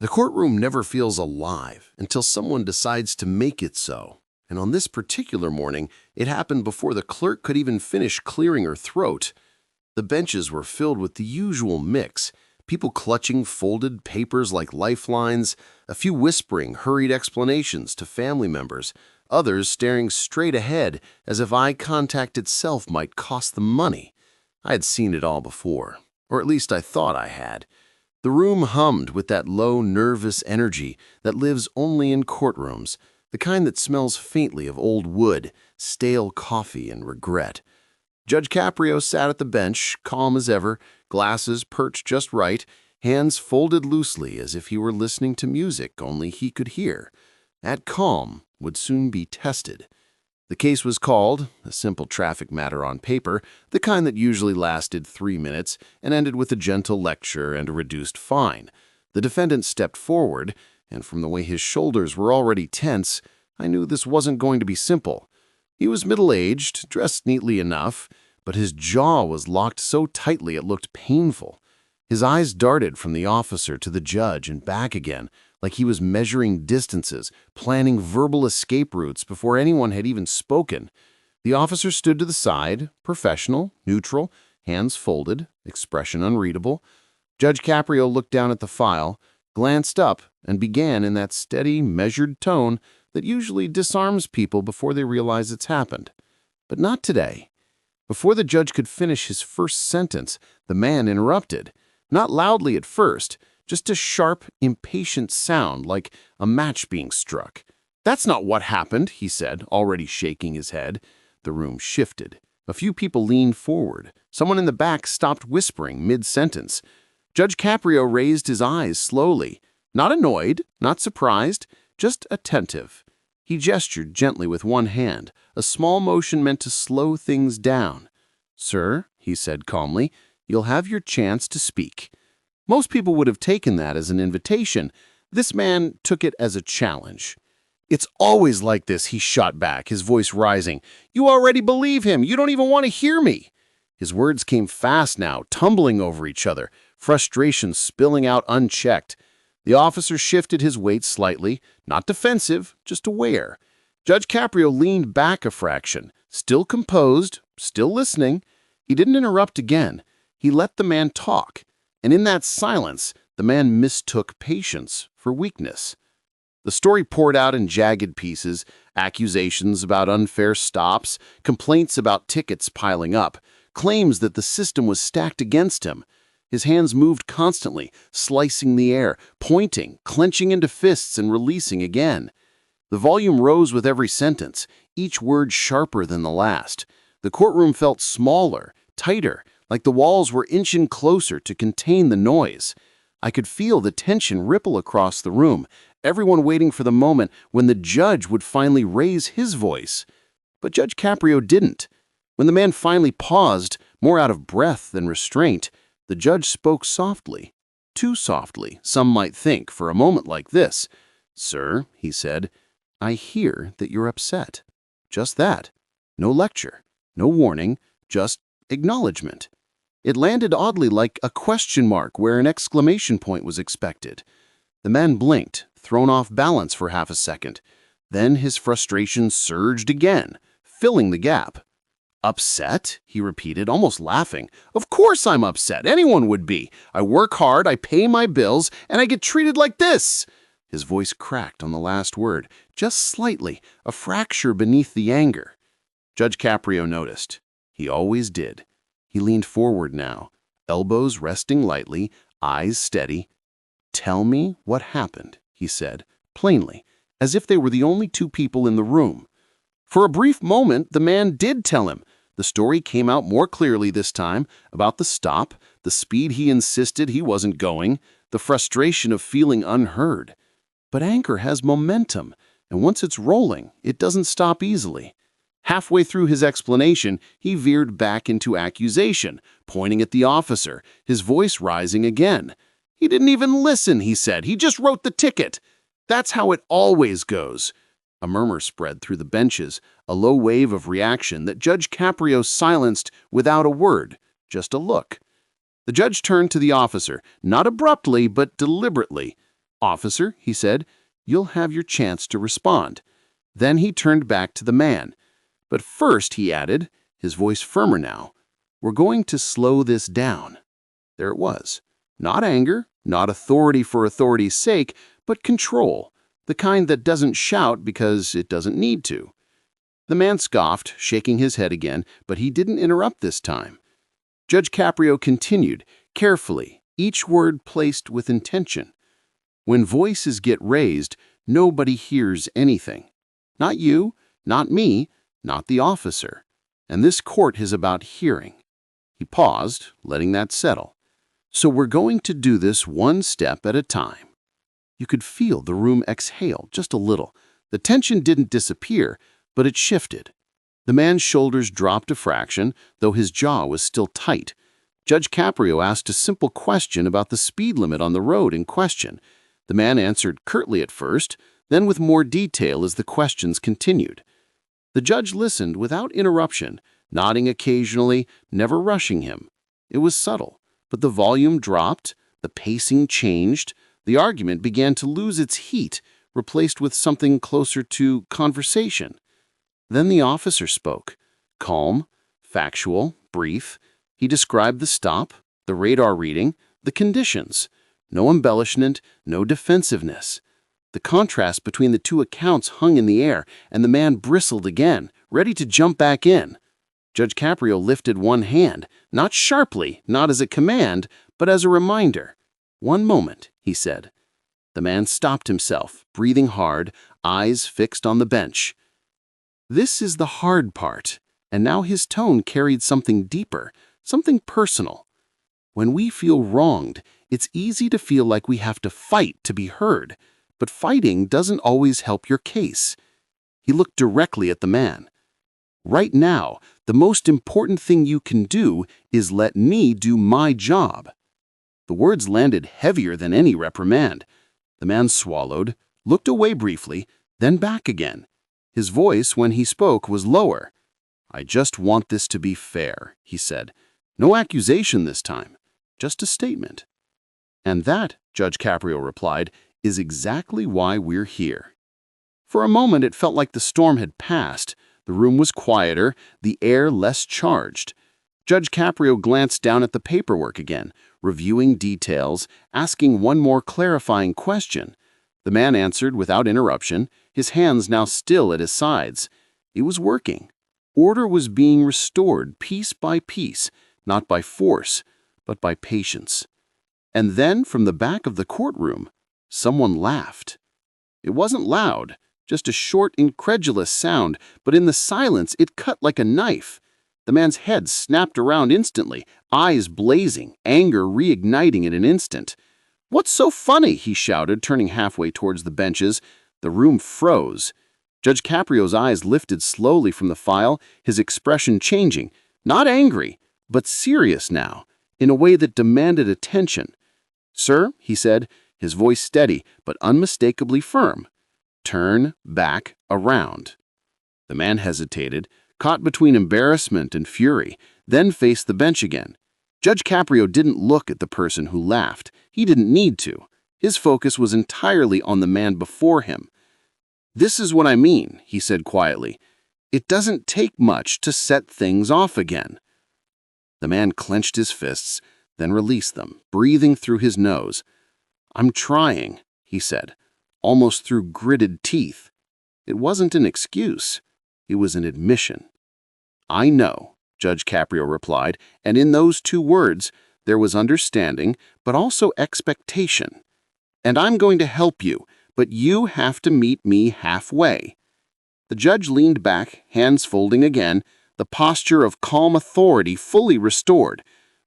The courtroom never feels alive until someone decides to make it so. And on this particular morning, it happened before the clerk could even finish clearing her throat. The benches were filled with the usual mix, people clutching folded papers like lifelines, a few whispering hurried explanations to family members, others staring straight ahead as if eye contact itself might cost them money. I had seen it all before, or at least I thought I had. The room hummed with that low, nervous energy that lives only in courtrooms, the kind that smells faintly of old wood, stale coffee, and regret. Judge Caprio sat at the bench, calm as ever, glasses perched just right, hands folded loosely as if he were listening to music only he could hear. That calm would soon be tested. The case was called, a simple traffic matter on paper, the kind that usually lasted 3 minutes and ended with a gentle lecture and a reduced fine. The defendant stepped forward, and from the way his shoulders were already tense, I knew this wasn't going to be simple. He was middle-aged, dressed neatly enough, but his jaw was locked so tightly it looked painful. His eyes darted from the officer to the judge and back again, like he was measuring distances, planning verbal escape routes before anyone had even spoken. The officer stood to the side, professional, neutral, hands folded, expression unreadable. Judge Caprio looked down at the file, glanced up, and began in that steady, measured tone that usually disarms people before they realize it's happened. But not today. Before the judge could finish his first sentence, the man interrupted. Not loudly at first, just a sharp, impatient sound like a match being struck. "That's not what happened," he said, already shaking his head. The room shifted. A few people leaned forward. Someone in the back stopped whispering mid-sentence. Judge Caprio raised his eyes slowly. Not annoyed, not surprised, just attentive. He gestured gently with one hand, a small motion meant to slow things down. "Sir," he said calmly, "you'll have your chance to speak." Most people would have taken that as an invitation. This man took it as a challenge. "It's always like this," he shot back, his voice rising. "You already believe him. You don't even want to hear me." His words came fast now, tumbling over each other, frustration spilling out unchecked. The officer shifted his weight slightly, not defensive, just aware. Judge Caprio leaned back a fraction, still composed, still listening. He didn't interrupt again. He let the man talk. And in that silence, the man mistook patience for weakness. The story poured out in jagged pieces, accusations about unfair stops, complaints about tickets piling up, claims that the system was stacked against him. His hands moved constantly, slicing the air, pointing, clenching into fists and releasing again. The volume rose with every sentence, each word sharper than the last. The courtroom felt smaller, tighter, like the walls were inching closer to contain the noise. I could feel the tension ripple across the room, everyone waiting for the moment when the judge would finally raise his voice. But Judge Caprio didn't. When the man finally paused, more out of breath than restraint, the judge spoke softly. Too softly, some might think, for a moment like this. "Sir," he said, "I hear that you're upset." Just that. No lecture, no warning, just acknowledgement. It landed oddly like a question mark where an exclamation point was expected. The man blinked, thrown off balance for half a second. Then his frustration surged again, filling the gap. "Upset?" he repeated, almost laughing. "Of course I'm upset. Anyone would be. I work hard, I pay my bills, and I get treated like this." His voice cracked on the last word, just slightly, a fracture beneath the anger. Judge Caprio noticed. He always did. He leaned forward now, elbows resting lightly, eyes steady. "Tell me what happened," he said, plainly, as if they were the only two people in the room. For a brief moment, the man did tell him. The story came out more clearly this time, about the stop, the speed he insisted he wasn't going, the frustration of feeling unheard. But anger has momentum, and once it's rolling, it doesn't stop easily. Halfway through his explanation, he veered back into accusation, pointing at the officer, his voice rising again. "He didn't even listen," he said. "He just wrote the ticket." "That's how it always goes." A murmur spread through the benches, a low wave of reaction that Judge Caprio silenced without a word, just a look. The judge turned to the officer, not abruptly but deliberately. "Officer," he said, "you'll have your chance to respond." Then he turned back to the man. "But first," he added, his voice firmer now, "we're going to slow this down." There it was. Not anger, not authority for authority's sake, but control, the kind that doesn't shout because it doesn't need to. The man scoffed, shaking his head again, but he didn't interrupt this time. Judge Caprio continued, carefully, each word placed with intention. "When voices get raised, nobody hears anything. Not you, not me, not the officer. And this court is about hearing." He paused, letting that settle. "So we're going to do this one step at a time." You could feel the room exhale just a little. The tension didn't disappear, but it shifted. The man's shoulders dropped a fraction, though his jaw was still tight. Judge Caprio asked a simple question about the speed limit on the road in question. The man answered curtly at first, then with more detail as the questions continued. The judge listened without interruption, nodding occasionally, never rushing him. It was subtle, but the volume dropped, the pacing changed, the argument began to lose its heat, replaced with something closer to conversation. Then the officer spoke. Calm, factual, brief. He described the stop, the radar reading, the conditions. No embellishment, no defensiveness. The contrast between the two accounts hung in the air, and the man bristled again, ready to jump back in. Judge Caprio lifted one hand, not sharply, not as a command, but as a reminder. "One moment," he said. The man stopped himself, breathing hard, eyes fixed on the bench. This is the hard part, and now his tone carried something deeper, something personal. When we feel wronged, it's easy to feel like we have to fight to be heard, but fighting doesn't always help your case. He looked directly at the man. "Right now, the most important thing you can do is let me do my job." The words landed heavier than any reprimand. The man swallowed, looked away briefly, then back again. His voice, when he spoke, was lower. "I just want this to be fair," he said. "No accusation this time, just a statement." "And that," Judge Caprio replied, "is exactly why we're here." For a moment it felt like the storm had passed. The room was quieter, the air less charged. Judge Caprio glanced down at the paperwork again, reviewing details, asking one more clarifying question. The man answered without interruption, his hands now still at his sides. It was working. Order was being restored piece by piece, not by force, but by patience. And then, from the back of the courtroom, someone laughed. It wasn't loud, just a short, incredulous sound, but in the silence it cut like a knife. The man's head snapped around instantly, eyes blazing, anger reigniting in an instant. "What's so funny?" he shouted, turning halfway towards the benches. The room froze. Judge Caprio's eyes lifted slowly from the file, his expression changing, not angry, but serious now, in a way that demanded attention. "Sir," he said, his voice steady but unmistakably firm, "turn back around." The man hesitated, caught between embarrassment and fury, then faced the bench again. Judge Caprio didn't look at the person who laughed. He didn't need to. His focus was entirely on the man before him. "This is what I mean," he said quietly. "It doesn't take much to set things off again." The man clenched his fists, then released them, breathing through his nose. "I'm trying," he said, almost through gritted teeth. It wasn't an excuse. It was an admission. "I know," Judge Caprio replied, and in those two words there was understanding, but also expectation. "And I'm going to help you, but you have to meet me halfway." The judge leaned back, hands folding again, the posture of calm authority fully restored.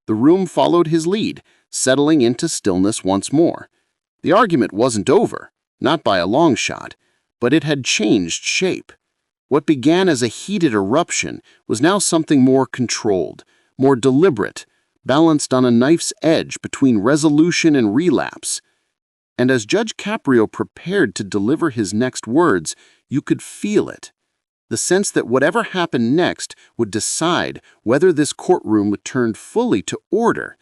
The room followed his lead, settling into stillness once more. The argument wasn't over, not by a long shot, but it had changed shape. What began as a heated eruption was now something more controlled, more deliberate, balanced on a knife's edge between resolution and relapse. And as Judge Caprio prepared to deliver his next words, you could feel it. The sense that whatever happened next would decide whether this courtroom returned fully to order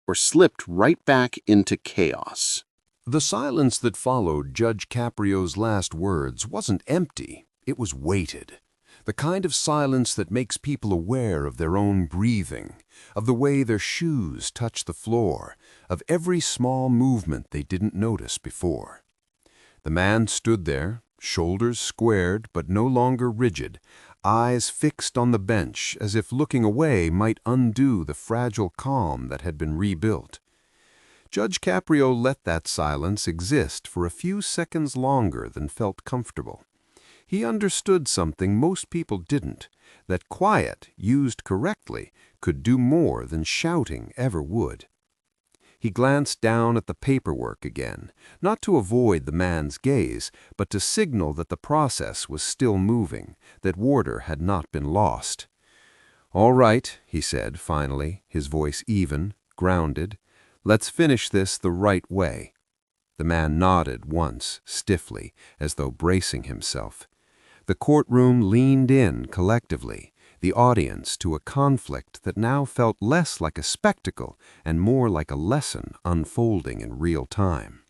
or slipped right back into chaos. The silence that followed Judge Caprio's last words wasn't empty, it was weighted. The kind of silence that makes people aware of their own breathing, of the way their shoes touch the floor, of every small movement they didn't notice before. The man stood there, shoulders squared but no longer rigid, eyes fixed on the bench as if looking away might undo the fragile calm that had been rebuilt. Judge Caprio let that silence exist for a few seconds longer than felt comfortable. He understood something most people didn't, that quiet, used correctly, could do more than shouting ever would. He glanced down at the paperwork again, not to avoid the man's gaze, but to signal that the process was still moving, that order had not been lost. "All right," he said finally, his voice even, grounded. "Let's finish this the right way." The man nodded once, stiffly, as though bracing himself. The courtroom leaned in collectively, the audience to a conflict that now felt less like a spectacle and more like a lesson unfolding in real time.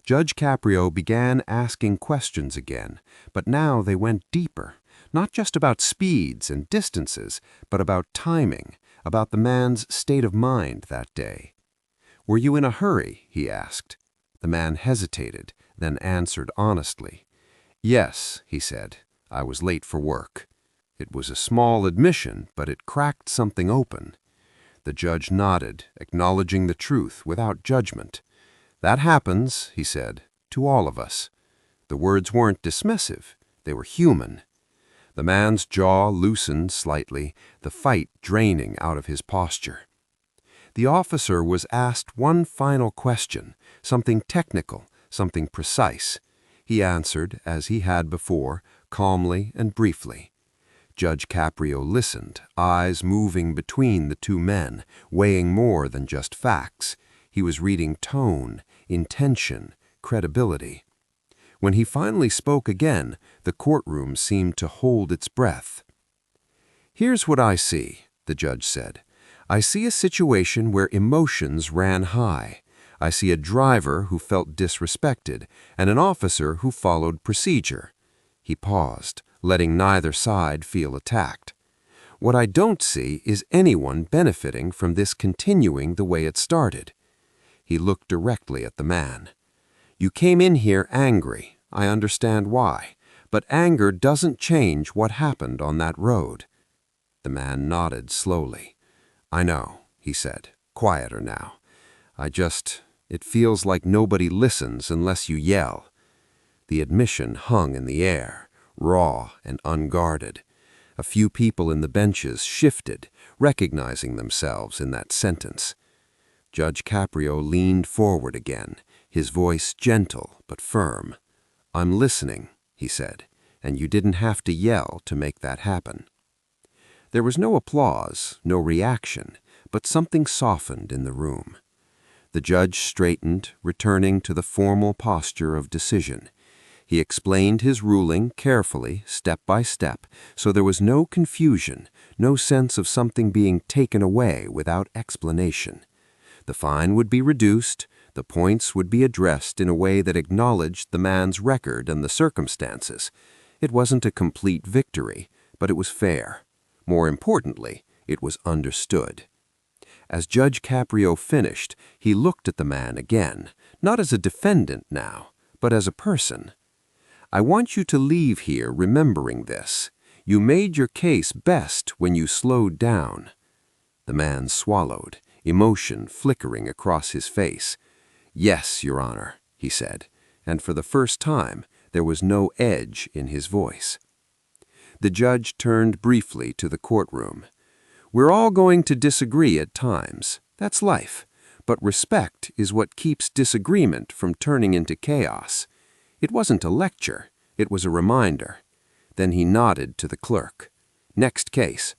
Judge Caprio began asking questions again, but now they went deeper, not just about speeds and distances, but about timing, about the man's state of mind that day. "Were you in a hurry?" he asked. The man hesitated, then answered honestly. "Yes," he said, "I was late for work." It was a small admission, but it cracked something open. The judge nodded, acknowledging the truth without judgment. "That happens," he said, "to all of us." The words weren't dismissive, they were human. The man's jaw loosened slightly, the fight draining out of his posture. The officer was asked one final question, something technical, something precise. He answered, as he had before, calmly and briefly. Judge Caprio listened, eyes moving between the two men, weighing more than just facts. He was reading tone, intention, credibility. When he finally spoke again, the courtroom seemed to hold its breath. "Here's what I see," the judge said. "I see a situation where emotions ran high. I see a driver who felt disrespected and an officer who followed procedure." He paused, letting neither side feel attacked. "What I don't see is anyone benefiting from this continuing the way it started." He looked directly at the man. "You came in here angry. I understand why. But anger doesn't change what happened on that road." The man nodded slowly. "I know," he said, quieter now. It feels like nobody listens unless you yell." The admission hung in the air, raw and unguarded. A few people in the benches shifted, recognizing themselves in that sentence. Judge Caprio leaned forward again, his voice gentle but firm. "I'm listening," he said, "and you didn't have to yell to make that happen." There was no applause, no reaction, but something softened in the room. The judge straightened, returning to the formal posture of decision. He explained his ruling carefully, step by step, so there was no confusion, no sense of something being taken away without explanation. The fine would be reduced, the points would be addressed in a way that acknowledged the man's record and the circumstances. It wasn't a complete victory, but it was fair. More importantly, it was understood. As Judge Caprio finished, he looked at the man again, not as a defendant now, but as a person. "I want you to leave here remembering this. You made your case best when you slowed down." The man swallowed, emotion flickering across his face. "Yes, Your Honor," he said, and for the first time there was no edge in his voice. The judge turned briefly to the courtroom. "We're all going to disagree at times. That's life. But respect is what keeps disagreement from turning into chaos." It wasn't a lecture. It was a reminder. Then he nodded to the clerk. "Next case."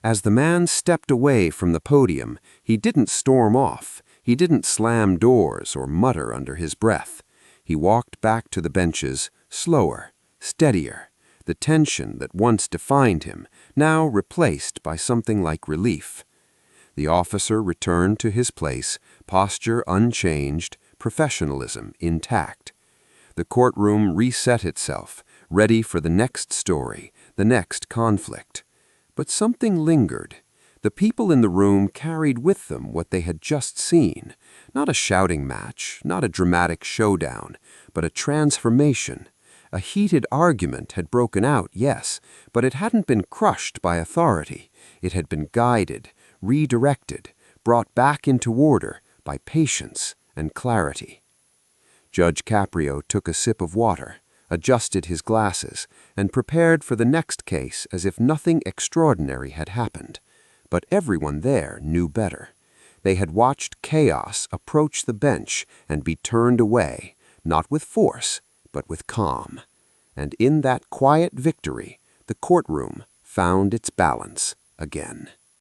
As the man stepped away from the podium, he didn't storm off. He didn't slam doors or mutter under his breath. He walked back to the benches, slower, steadier. The tension that once defined him, now replaced by something like relief. The officer returned to his place, posture unchanged, professionalism intact. The courtroom reset itself, ready for the next story, the next conflict. But something lingered. The people in the room carried with them what they had just seen. Not a shouting match, not a dramatic showdown, but a transformation. A heated argument had broken out, yes, but it hadn't been crushed by authority. It had been guided, redirected, brought back into order by patience and clarity. Judge Caprio took a sip of water, adjusted his glasses, and prepared for the next case as if nothing extraordinary had happened. But everyone there knew better. They had watched chaos approach the bench and be turned away, not with force, but with calm. And in that quiet victory, the courtroom found its balance again.